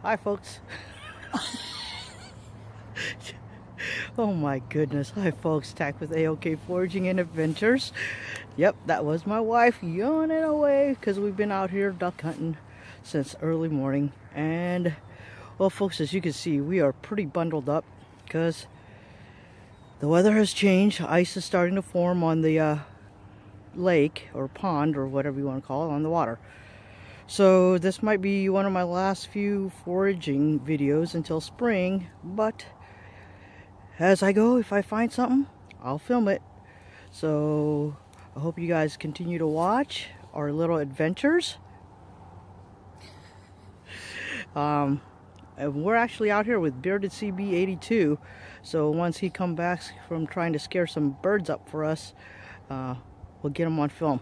Hi, folks. Oh my goodness. Hi, folks. Tack with AOK Foraging and Adventures. Yep, that was my wife yawning away because we've been out here duck hunting since early morning. And, well, folks, as you can see, we are pretty bundled up because the weather has changed. Ice is starting to form on the lake or pond or whatever you want to call it on the water. So this might be one of my last few foraging videos until spring, but as I go, if I find something, I'll film it. So I hope you guys continue to watch our little adventures. And we're actually out here with Bearded CB82. So once he comes back from trying to scare some birds up for us, we'll get him on film.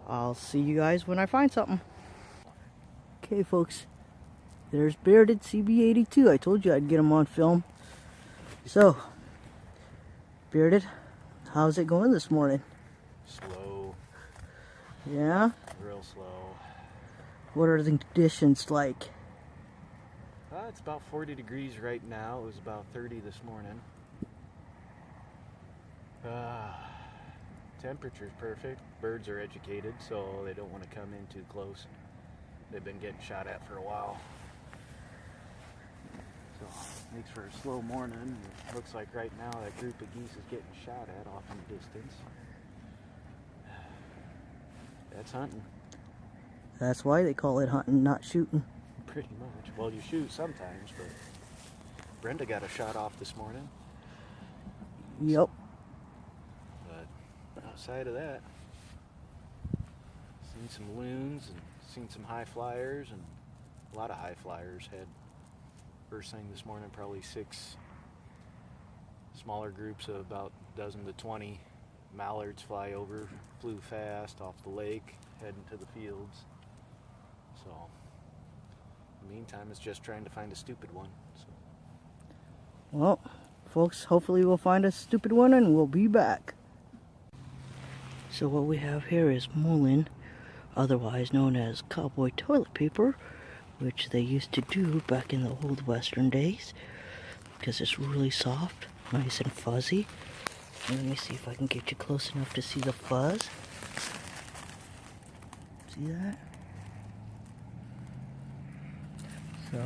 I'll see you guys when I find something. Okay, folks, there's Bearded CB82. I told you I'd get him on film. So, Bearded, how's it going this morning? Slow. Yeah? Real slow. What are the conditions like? It's about 40 degrees right now. It was about 30 this morning. Temperature's perfect. Birds are educated, so they don't want to come in too close. They've been getting shot at for a while. So, makes for a slow morning. It looks like right now that group of geese is getting shot at off in the distance. That's hunting. That's why they call it hunting, not shooting. Pretty much. Well, you shoot sometimes, but Brenda got a shot off this morning. Yep. But outside of that, seen some loons and seen some high flyers, and a lot of high flyers. Had first thing this morning probably 6 smaller groups of about a dozen to 20 mallards fly over, flew fast off the lake, heading to the fields. So in the meantime, it's just trying to find a stupid one. So. Well, folks, hopefully we'll find a stupid one and we'll be back. So what we have here is Mullien, otherwise known as cowboy toilet paper, which they used to do back in the old western days because it's really soft, nice and fuzzy. And let me see if I can get you close enough to see the fuzz. See that? So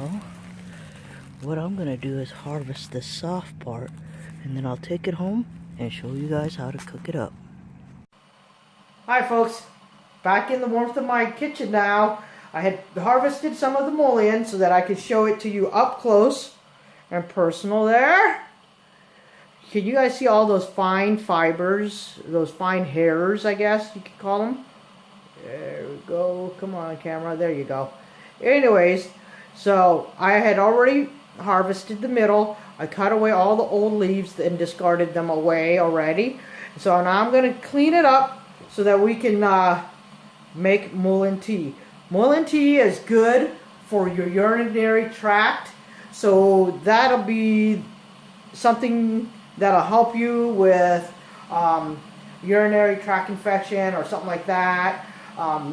what I'm gonna do is harvest the soft part, and then I'll take it home and show you guys how to cook it up. Hi folks, back in the warmth of my kitchen now. I had harvested some of the mullein so that I could show it to you up close and personal there. Can you guys see all those fine fibers, those fine hairs, I guess you could call them? There we go. Come on, camera. There you go. Anyways, so I had already harvested the middle. I cut away all the old leaves and discarded them away already. So now I'm going to clean it up so that we can make Mullien tea. Mullien tea is good for your urinary tract, so that'll be something that'll help you with urinary tract infection or something like that.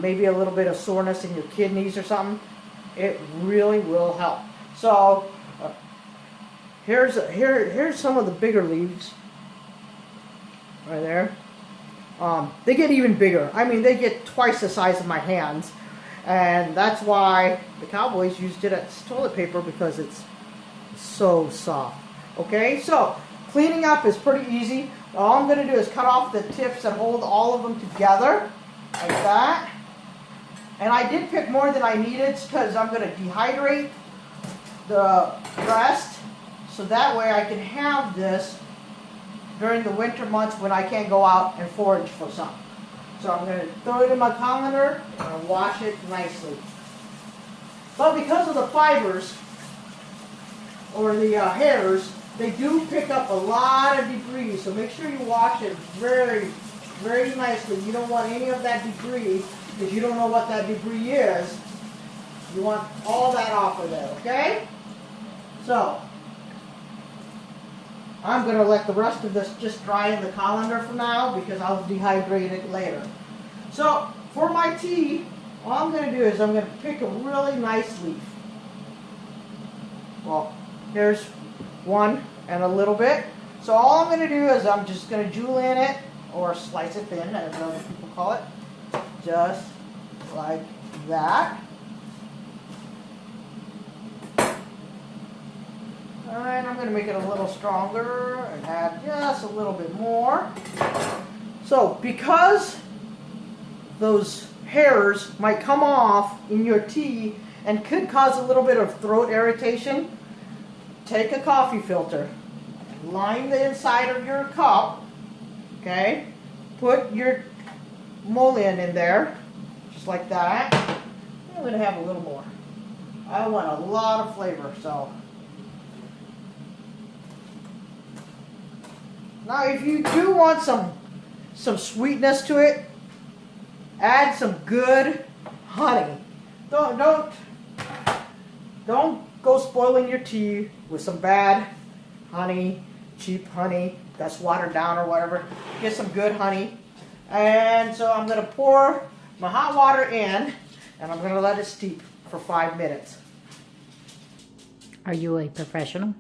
Maybe a little bit of soreness in your kidneys or something. It really will help. So here's some of the bigger leaves right there. They get even bigger. I mean, they get twice the size of my hands, and that's why the cowboys used it as toilet paper, because it's so soft. Okay, so cleaning up is pretty easy. All I'm going to do is cut off the tips and hold all of them together like that. And I did pick more than I needed because I'm going to dehydrate the rest, so that way I can have this during the winter months when I can't go out and forage for something. So I'm going to throw it in my colander and wash it nicely. But because of the fibers, or the hairs, they do pick up a lot of debris, so make sure you wash it very, very nicely. You don't want any of that debris, because you don't know what that debris is. You want all that off of there, okay? So I'm going to let the rest of this just dry in the colander for now, because I'll dehydrate it later. So for my tea, all I'm going to do is I'm going to pick a really nice leaf. Well, here's one and a little bit. So all I'm going to do is I'm just going to julienne it, or slice it thin, as other people call it. Just like that. And I'm going to make it a little stronger and add just a little bit more. So because those hairs might come off in your tea and could cause a little bit of throat irritation, take a coffee filter, line the inside of your cup, okay? Put your Mullien in there, just like that. I'm going to have a little more. I want a lot of flavor, so. Now if you do want some sweetness to it, add some good honey. Don't go spoiling your tea with some bad honey, cheap honey that's watered down or whatever. Get some good honey. And so I'm going to pour my hot water in, and I'm going to let it steep for 5 minutes. Are you a professional?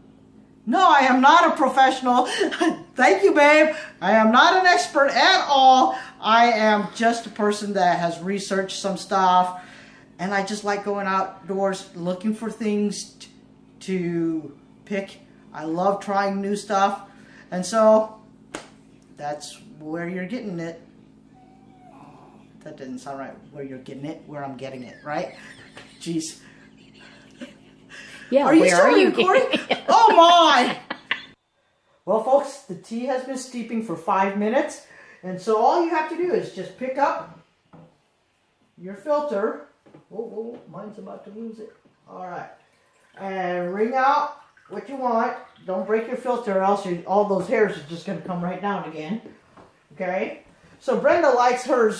No, I am not a professional. Thank you, babe. I am not an expert at all. I am just a person that has researched some stuff, and I just like going outdoors looking for things to pick. I love trying new stuff, and so that's where you're getting it. That didn't sound right. Where you're getting it, where I'm getting it, right? Jeez. Yeah, are you where still are you recording? Oh my! Well, folks, the tea has been steeping for 5 minutes, and so all you have to do is just pick up your filter. Oh, mine's about to lose it. All right, and wring out what you want. Don't break your filter, or else all those hairs are just going to come right down again. Okay. So Brenda likes her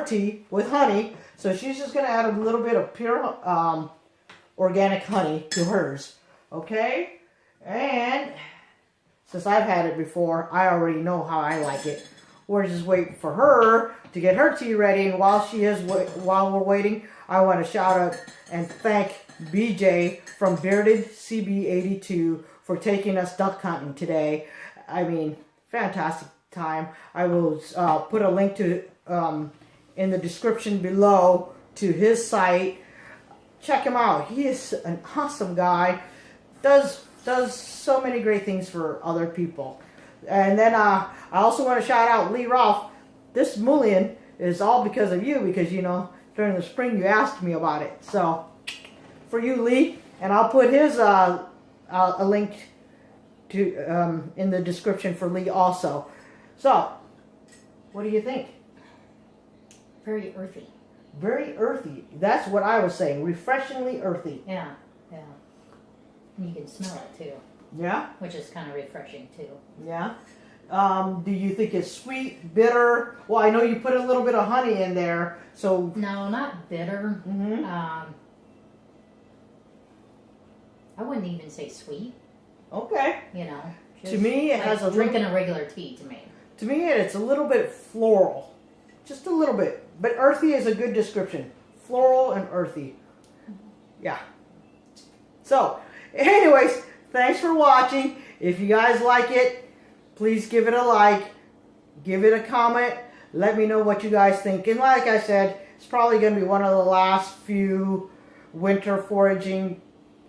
tea with honey, so she's just going to add a little bit of pure organic honey to hers. Okay? And since I've had it before, I already know how I like it. We're just waiting for her to get her tea ready, and while we're waiting, I want to shout out and thank BJ from Bearded CB82 for taking us duck hunting today. I mean, fantastic time. I will put a link to in the description below to his site. Check him out. He is an awesome guy. Does so many great things for other people. And then I also want to shout out Lee Ralph. This Mullien is all because of you, because you know during the spring you asked me about it. So for you, Lee, and I'll put his a link to in the description for Lee also. So what do you think? Very earthy. Very earthy. That's what I was saying. Refreshingly earthy. Yeah, yeah. And you can smell it too. Yeah? Which is kind of refreshing too. Yeah. Do you think it's sweet, bitter? Well, I know you put a little bit of honey in there, so... No, not bitter. Mm-hmm. I wouldn't even say sweet. Okay. You know. To me, it has a drinking a regular tea to me. To me, it's a little bit floral. Just a little bit. But earthy is a good description. Floral and earthy. Yeah. So, anyways, thanks for watching. If you guys like it, please give it a like. Give it a comment. Let me know what you guys think. And like I said, it's probably going to be one of the last few winter foraging.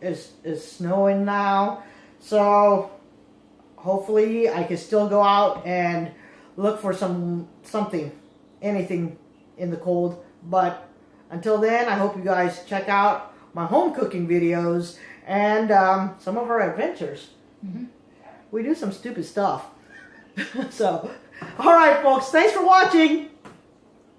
Is snowing now. So, hopefully I can still go out and look for something, anything in the cold. But until then, I hope you guys check out my home cooking videos and some of our adventures. Mm-hmm. We do some stupid stuff. So, alright folks, thanks for watching.